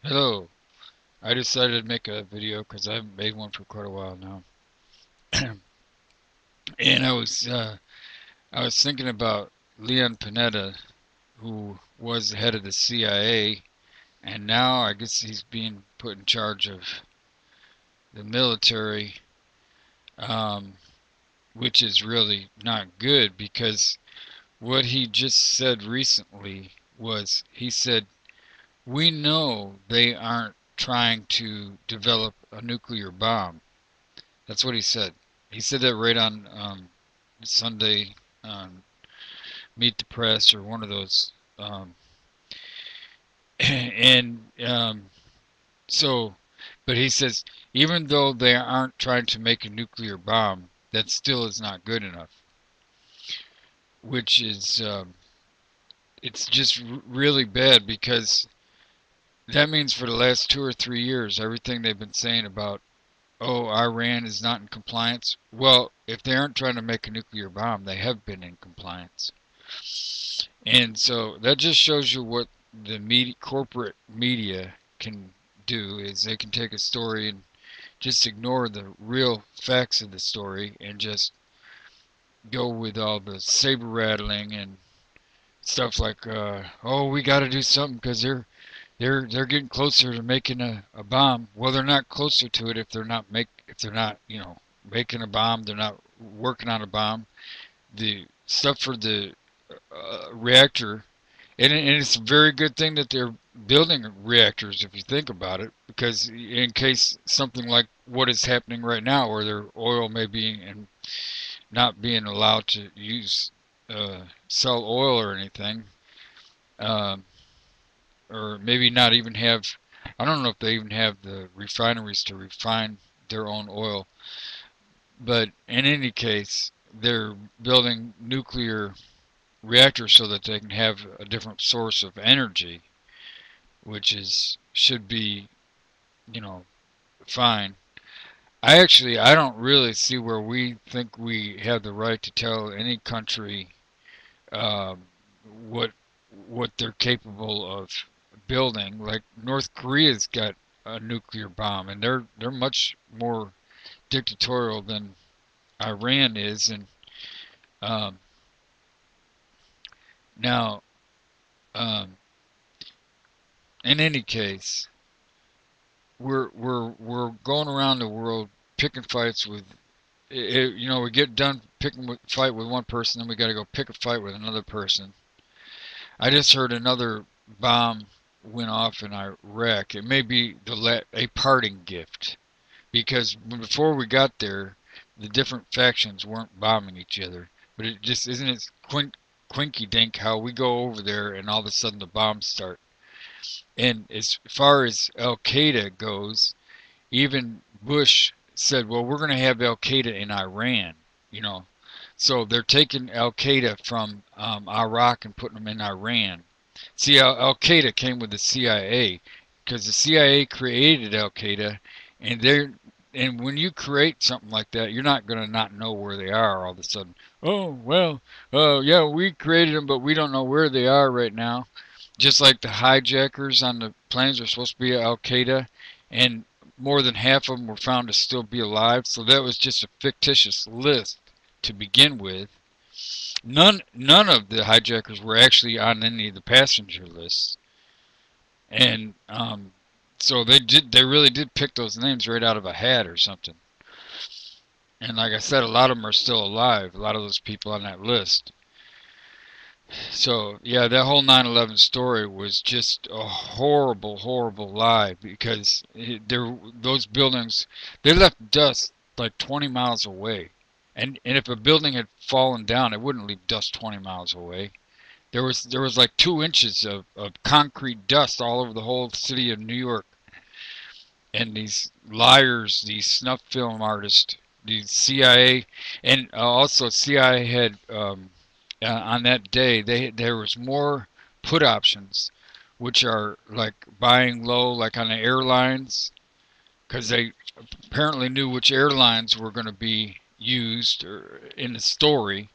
Hello. I decided to make a video because I haven't made one for quite a while now, and I was thinking about Leon Panetta, who was the head of the CIA, and now I guess he's being put in charge of the military, um, which is really not good because what he just said recently was he said we know they aren't trying to develop a nuclear bomb. That's what he said. He said that right on Sunday on Meet the Press or one of those. Um, and so, but he says even though they aren't trying to make a nuclear bomb, that still is not good enough. Which is it's just really bad because that means for the last 2 or 3 years, everything they've been saying about oh, Iran is not in compliance. Well, if they aren't trying to make a nuclear bomb, they have been in compliance. And so that just shows you what the media, corporate media can do is they can take a story and just ignore the real facts of the story and just go with all the saber rattling and stuff like, oh, we got to do something because they're getting closer to making a bomb. Well, they're not closer to it if they're not making a bomb. They're not working on a bomb. The stuff for the reactor, and it's a very good thing that they're building reactors if you think about it, because in case something like what is happening right now, where their oil may be and not being allowed to use sell oil or anything, um, or maybe not even have. I don't know if they even have the refineries to refine their own oil, but in any case, they're building nuclear reactors so that they can have a different source of energy, which is should be, you know, fine. I don't really see where we think we have the right to tell any country um, what what they're capable of building. Like North Korea's got a nuclear bomb, and they're much more dictatorial than Iran is. And um, now, um, in any case, we're going around the world picking fights with. We get done picking fight with one person, then we got to go pick a fight with another person. I just heard another bomb went off in Iraq. It may be a parting gift because before we got there, the different factions weren't bombing each other. But it just isn't it quinky dink how we go over there and all of a sudden the bombs start. And as far as Al Qaeda goes, even Bush said, "Well, we're going to have Al Qaeda in Iran," you know. So they're taking Al Qaeda from Iraq and putting them in Iran. See, Al Qaeda came with the CIA because the CIA created Al Qaeda, and when you create something like that, you're not going to not know where they are all of a sudden. Oh well, yeah, we created them, but we don't know where they are right now. Just like the hijackers on the planes are supposed to be Al Qaeda, and more than half of them were found to still be alive. So that was just a fictitious list to begin with. None of the hijackers were actually on any of the passenger lists, and so they really did pick those names right out of a hat or something. And like I said, a lot of them are still alive. A lot of those people on that list. So yeah, that whole 9/11 story was just a horrible, horrible lie because those buildings they left dust like 20 miles away, and if a building had fallen down, it wouldn't leave dust 20 miles away. There was like 2 inches of concrete dust all over the whole city of New York, and these liars, these snuff film artists, these CIA, and also CIA had on that day there was more put options, which are like buying low, like on the airlines, because they apparently knew which airlines were going to be used or in the story.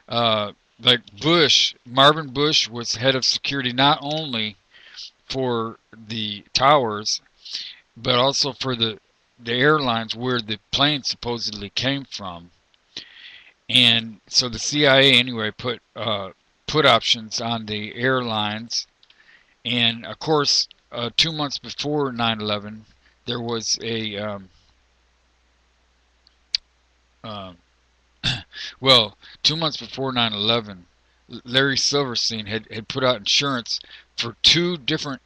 Like Marvin Bush was head of security not only for the towers, but also for the airlines where the plane supposedly came from. And so the CIA anyway put options on the airlines, and of course, 2 months before 9/11, there was a um, well, 2 months before 9/11, Larry Silverstein had put out insurance for two different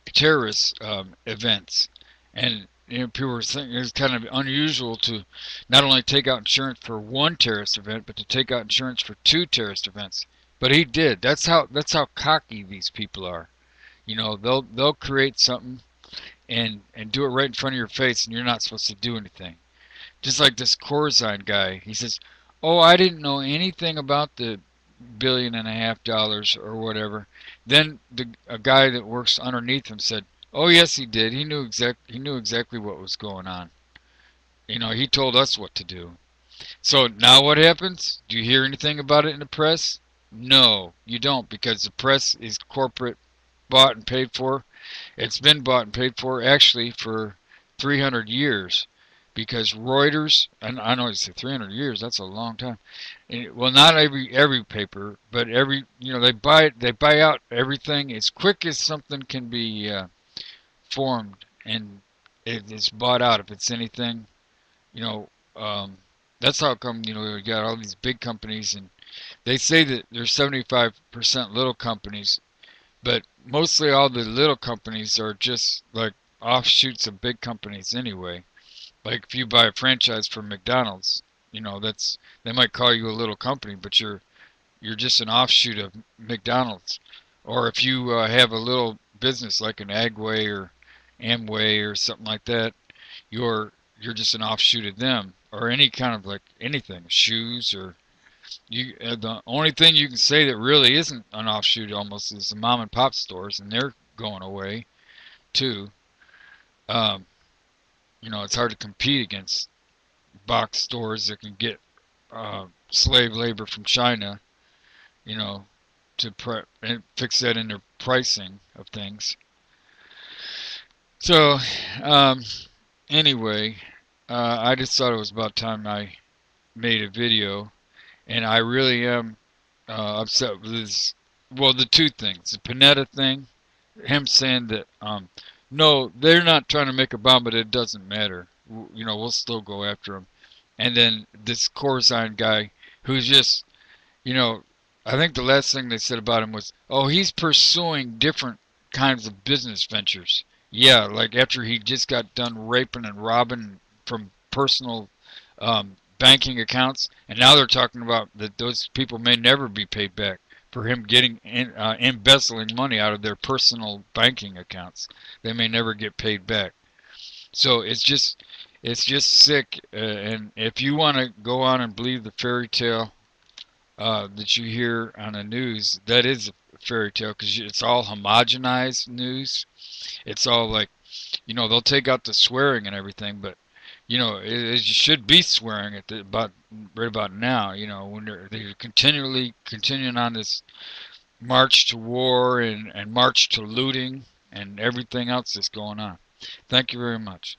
terrorist events, and people were thinking it was kind of unusual to not only take out insurance for one terrorist event, but to take out insurance for two terrorist events. But he did. That's how cocky these people are. They'll create something and do it right in front of your face, and you're not supposed to do anything. Just like this Corzine guy, he says, "Oh, I didn't know anything about the $1.5 billion or whatever." Then a guy that works underneath him said, "Oh yes, he did. He knew exactly what was going on. He told us what to do." So now what happens? Do you hear anything about it in the press? No, you don't, because the press is corporate, bought and paid for. It's been bought and paid for actually for 300 years, because Reuters, and I know you say 300 years, that's a long time. Well, not every paper, but they buy out everything as quick as something can be formed, and it's bought out. If it's anything, you know, um, that's how come we got all these big companies, and they say that there's 75% little companies, but mostly all the little companies are just like offshoots of big companies anyway. Like if you buy a franchise from McDonald's, that's they might call you a little company, but you're just an offshoot of McDonald's. Or if you have a little business like an Agway or Amway or something like that, you're just an offshoot of them. Or any kind of like anything, shoes or the only thing you can say that really isn't an offshoot almost is the mom and pop stores, and they're going away too. Um, it's hard to compete against box stores that can get slave labor from China, you know, and fix that in their pricing of things. So, um, anyway, I just thought it was about time I made a video, and I really am upset with this. Well, the two things: the Panetta thing, him saying that no, they're not trying to make a bomb, but it doesn't matter. We'll still go after them. And then this Corzine guy, who's just, you know, I think the last thing they said about him was, oh, he's pursuing different kinds of business ventures. Yeah, like after he just got done raping and robbing from personal banking accounts, and now they're talking about that those people may never be paid back for him embezzling money out of their personal banking accounts. They may never get paid back. So it's just sick. And if you want to go on and believe the fairy tale that you hear on the news, that is a fairy tale, because it's all homogenized news. It's all like, they'll take out the swearing and everything, but you should be swearing right about now. When they're continuing on this march to war and march to looting and everything else that's going on. Thank you very much.